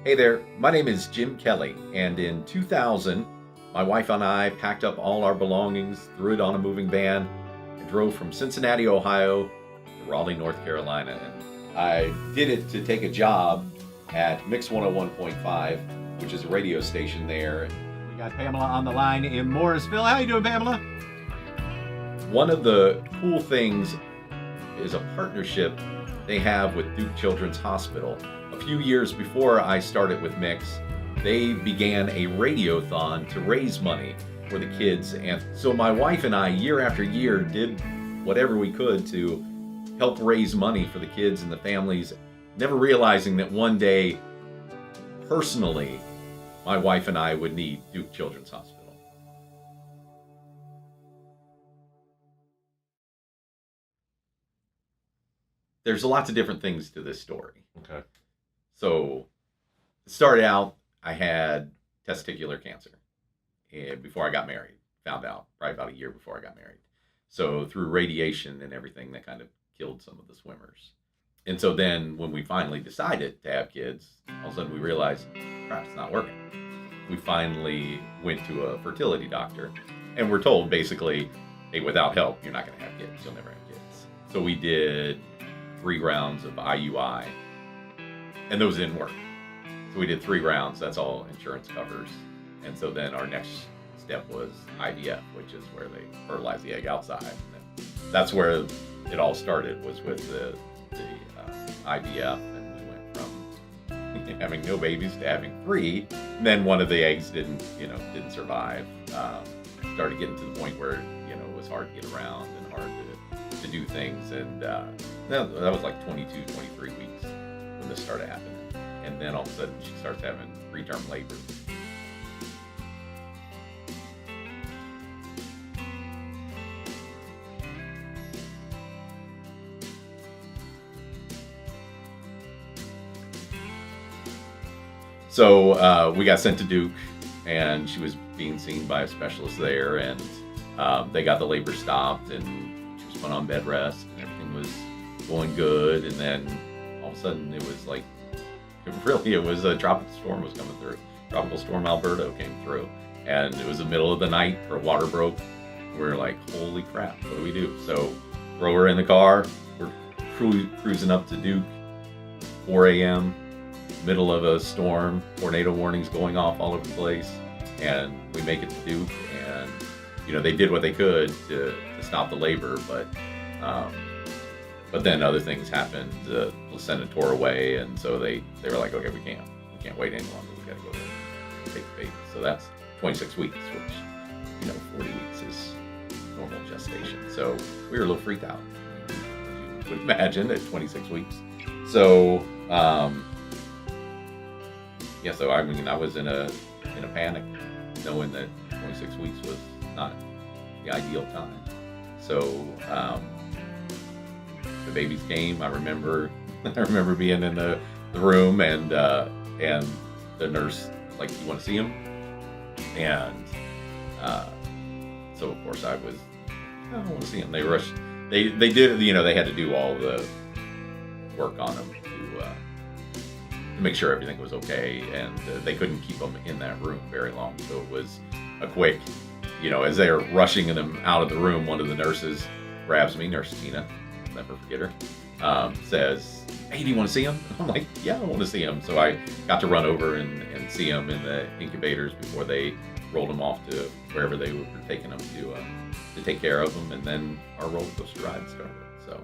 Hey there, my name is Jim Kelly, and in 2000, my wife and I packed up all our belongings, threw it on a moving van, and drove from Cincinnati, Ohio to Raleigh, North Carolina. And I did it to take a job at Mix 101.5, which is a radio station there. We got Pamela on the line in Morrisville. How you doing, Pamela? One of the cool things is a partnership they have with Duke Children's Hospital. A few years before I started with Mix, they began a radiothon to raise money for the kids. And so my wife and I, year after year, did whatever we could to help raise money for the kids and the families, never realizing that one day, personally, my wife and I would need Duke Children's Hospital. There's lots of different things to this story. Okay. So, it started out, I had testicular cancer before I got married. Found out probably about a year before I got married. So, through radiation and everything, that kind of killed some of the swimmers. And so then, when we finally decided to have kids, all of a sudden we realized, crap, it's not working. We finally went to a fertility doctor, and we're told basically, hey, without help, you're not going to have kids. You'll never have kids. So we did 3 rounds of IUI, and those didn't work. So we did 3 rounds. That's all insurance covers. And so then our next step was IVF, which is where they fertilize the egg outside. And that's where it all started, was with the IVF, and we went from having no babies to having 3. And then one of the eggs didn't survive. Started getting to the point where it was hard to get around and hard to do things, and that was like 22, 23 weeks when this started happening. And then all of a sudden she starts having preterm labor. So we got sent to Duke, and she was being seen by a specialist there, and they got the labor stopped, and she was put on bed rest, and everything was going good. And then all of a sudden it was like, it was a tropical storm was coming through. Tropical storm Alberto came through, and it was the middle of the night. Her water broke. We were like, holy crap, what do we do? So throw her in the car. We're cruising up to Duke, 4 a.m., middle of a storm, tornado warnings going off all over the place, and we make it to Duke. And they did what they could to stop the labor, but then other things happened. The placenta tore away, and so they were like, okay, we can't wait any longer. We got to go there and take the baby. So that's 26 weeks, which 40 weeks is normal gestation. So we were a little freaked out, as you would imagine, at 26 weeks. So so I was in a panic, knowing that 26 weeks was not the ideal time. So the babies came. I remember being in the room, and the nurse, like, you want to see him? And so of course I don't want to see him. They rushed. They did. They had to do all the work on him to make sure everything was okay, and they couldn't keep them in that room very long. So it was a quick, as they're rushing them out of the room, one of the nurses grabs me, Nurse Tina, I'll never forget her, says, hey, do you want to see him? I'm like, yeah, I want to see him. So I got to run over and see him in the incubators before they rolled him off to wherever they were taking him to take care of him. And then our roller coaster ride started. So